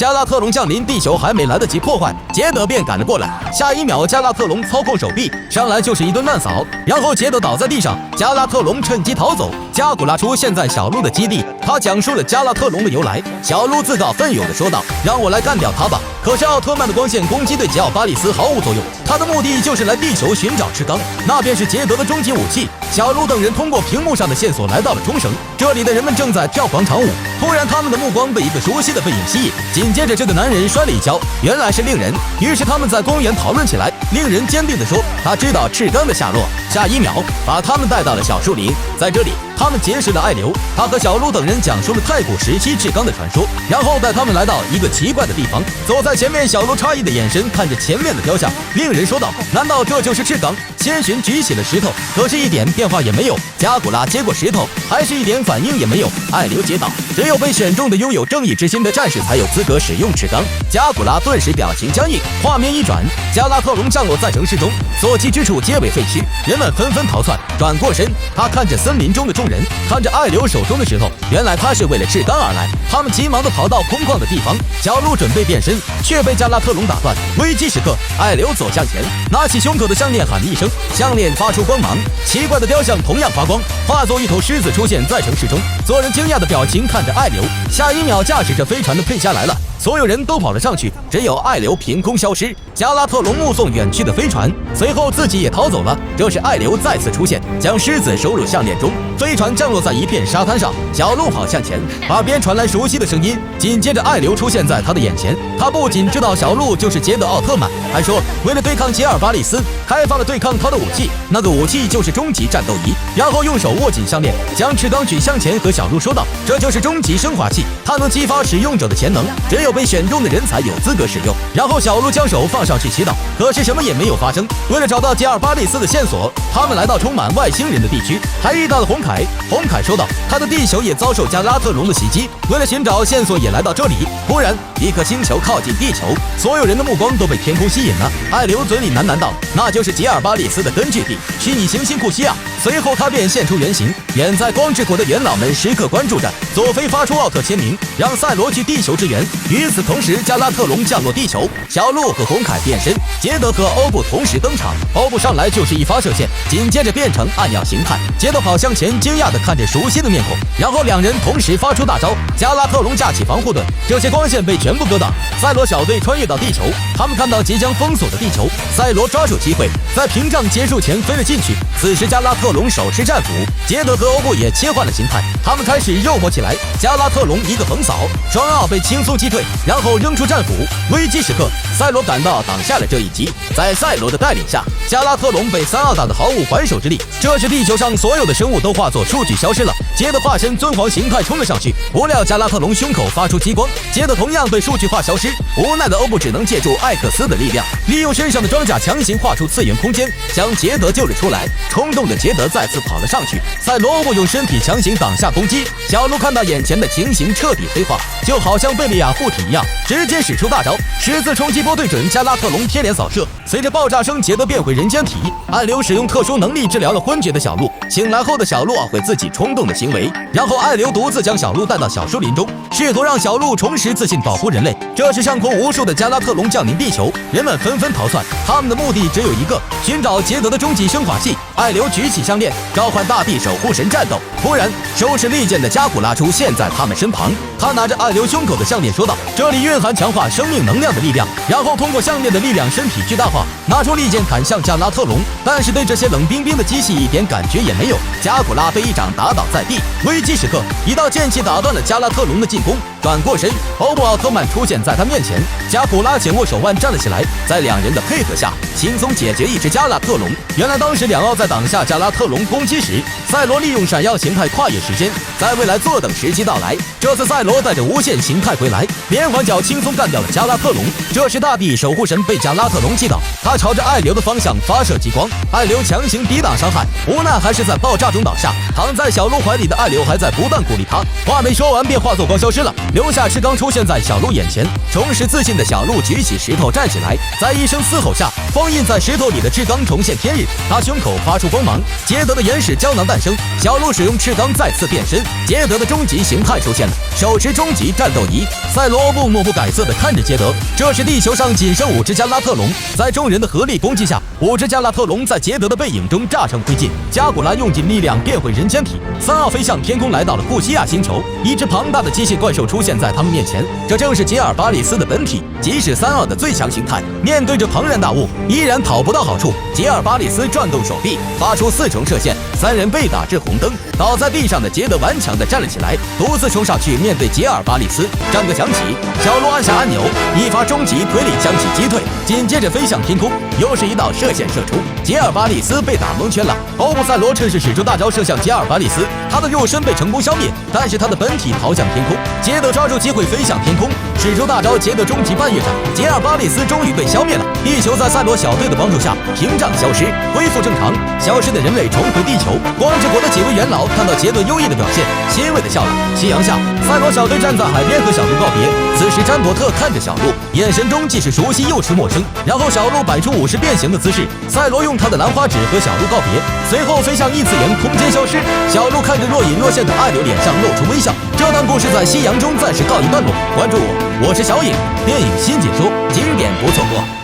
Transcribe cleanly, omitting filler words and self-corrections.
加拉特隆降临地球还没来得及破坏，杰德便赶了过来。下一秒，加拉特隆操控手臂上来就是一顿乱扫，然后杰德倒在地上，加拉特隆趁机逃走。加古拉出现在小鹿的基地，他讲述了加拉特隆的由来。小鹿自告奋勇地说道：“让我来干掉他吧！”可是奥特曼的光线攻击对吉奥巴里斯毫无作用，他的目的就是来地球寻找赤钢，那便是杰德的终极武器。小鹿等人通过屏幕上的线索来到了冲绳，这里的人们正在跳广场舞。突然，他们的目光被一个熟悉的背影吸引，紧接着这个男人摔了一跤，原来是令人。于是他们在公园讨论起来。令人坚定地说，他知道赤钢的下落。下一秒，把他们带到了小树林，在这里，他们结识了艾流。他和小鹿等人讲述了太古时期赤钢的传说，然后带他们来到一个奇怪的地方。走在前面，小鹿诧异的眼神看着前面的雕像，令人说道：“难道这就是赤钢？”千寻举起了石头，可是一点变化也没有。加古拉接过石头，还是一点反应也没有。艾流接道：“只有被选中的拥有正义之心的战士才有资格使用赤钢。”加古拉顿时表情僵硬。画面一转，加拉特隆降落在城市中，所及之处皆为废墟，人们纷纷逃窜。转过身，他看着森林中的众人，看着艾流手中的石头，原来他是为了赤钢而来。他们急忙地跑到空旷的地方，小鹿准备变身，却被加拉特隆打断。危机时刻，艾流走向前，拿起胸口的项链喊了一声，项链发出光芒，奇怪的雕像同样发光，化作一头狮子出现在城市中。所有人惊讶的表情看着艾流，下一秒驾驶着飞船的佩夏来了。所有人都跑了上去，只有艾流凭空消失。加拉特隆目送远去的飞船，随后自己也逃走了。这时艾流再次出现，将狮子收入项链中。飞船降落在一片沙滩上，小鹿跑向前，耳边传来熟悉的声音。紧接着艾流出现在他的眼前，他不仅知道小鹿就是杰德奥特曼，还说为了对抗杰尔巴里斯，开发了对抗他的武器，那个武器就是终极战斗仪。然后用手握紧项链，将赤钢举向前，和小鹿说道：“这就是终极升华器，它能激发使用者的潜能，只有被选中的人才有资格使用。”然后小鹿将手放上去祈祷，可是什么也没有发生。为了找到杰尔巴里斯的线索，他们来到充满外星人的地区，还遇到了红凯。红凯说道，他的地球也遭受加拉特隆的袭击，为了寻找线索也来到这里。忽然，一颗星球靠近地球，所有人的目光都被天空吸引了。艾流嘴里喃喃道：“那就是杰尔巴里斯的根据地，虚拟行星库西亚。”随后他便现出原形，远在光之国的元老们时刻关注着。佐菲发出奥特签名，让赛罗去地球支援。与此同时，加拉特隆降落地球，小鹿和红凯变身，杰德和欧布同时登场。欧布上来就是一发射线，紧接着变成暗耀形态。杰德跑向前，惊讶地看着熟悉的面孔，然后两人同时发出大招。加拉特隆架起防护盾，这些光线被全部割挡。赛罗小队穿越到地球，他们看到即将封锁的地球，赛罗抓住机会，在屏障结束前飞了进去。此时加拉特隆手持战斧，杰德和欧布也切换了形态，他们开始诱惑起来。加拉特隆一个横扫，双奥被轻松击退，然后扔出战斧。危机时刻，赛罗赶到挡下了这一击。在赛罗的带领下，加拉特隆被三奥打得毫无还手之力。这时地球上所有的生物都化作数据消失了。杰德化身尊皇形态冲了上去，不料加拉特隆胸口发出激光，杰德同样被数据化消失。无奈的欧布只能借助艾克斯的力量，利用身上的装甲强行画出次元空间，将杰德救了出来。冲动的杰德再次跑了上去，赛罗欧布用身体强行挡下攻击。小鹿看到眼前的情形彻底黑化，就好像贝利亚护体一样，直接使出大招十字冲击波对准加拉特隆贴脸扫射。随着爆炸声，杰德变回人间体。艾流使用特殊能力治疗了昏厥的小鹿，醒来后的小鹿懊悔自己冲动的行为，然后艾流独自将小鹿带到小树林中，试图让小鹿重拾自信，保护人类。这时上空无数的加拉特隆降临地球，人们纷纷逃窜，他们的目的只有一个，寻找杰德的终极升华器。艾流举起项链，召唤大地守护神战斗。突然，手持利剑的加古拉出现在他们身旁，他拿着艾流胸口的项链说道：“这里蕴含强化生命能量的力量。”然后通过项链的力量，身体巨大化，拿出利剑砍向加拉特隆，但是对这些冷冰冰的机器一点感觉也没有。加古拉被一掌打倒在地。危机时刻，一道剑气打断了加拉特隆的进攻。转过身，欧布奥特曼出现在他面前，加古拉紧握手腕站了起来，在两人的配合下，轻松解决一只加拉特隆。原来当时两奥在挡下加拉特隆攻击时，赛罗利用闪耀形态跨越时间，在未来坐等时机到来。这次赛罗带着无限形态回来，连环脚轻松干掉了加拉特隆。这时大地守护神被加拉特隆击倒，他朝着艾流的方向发射激光，艾流强行抵挡伤害，无奈还是在爆炸中倒下。躺在小鹿怀里的艾流还在不断鼓励他，话没说完便化作光消失了，留下赤钢出现在小鹿眼前。重拾自信的小鹿举起石头站起来，在一声嘶吼下，封印在石头里的赤钢重现天日。势，他胸口发出光芒，捷德的原始胶囊诞生，小鹿使用赤钢再次变身，捷德的终极形态出现了，手持终极战斗仪。赛罗欧布目不改色地看着捷德，这时地球上仅剩5只加拉特龙，在众人的合力攻击下，5只加拉特龙在捷德的背影中炸成灰烬。加古拉用尽力量变回人间体，三奥飞向天空，来到了库西亚星球。一只庞大的机械怪兽出现在他们面前，这正是杰尔巴里斯的本体，即使三奥的最强形态。面对着庞然大物，依然讨不到好处。杰尔巴里斯转动手臂，发出4重射线，3人被打至红灯。倒在地上的捷德顽强地站了起来，独自冲上去面对杰尔巴里斯。战歌响起，小鹿按下按钮，一发终极推力将其击退，紧接着飞向天空，又是一道射线射出。杰尔巴里斯被打蒙圈了。欧布塞罗趁势使出大招射向杰尔巴里斯，他的肉身被成功消灭，但是他的本体逃向天空。捷德抓住机会飞向天空，使出大招捷德终极半月斩，杰尔巴里斯终于被消灭了。地球在赛罗小队的帮助下屏障消失，恢复正常。消失的人类重回地球，光之国的几位元老看到捷德优异的表现，欣慰地笑了。夕阳下，赛罗小队站在海边和小鹿告别。此时詹伯特看着小鹿，眼神中既是熟悉又是陌生。然后小鹿摆出50变形的姿势，赛罗用他的兰花指和小鹿告别，随后飞向异次元空间消失。小鹿看着若隐若现的爱流，脸上露出微笑。这段故事在夕阳中暂时告一段落。关注我，我是小影，电影新解说，经典不错过。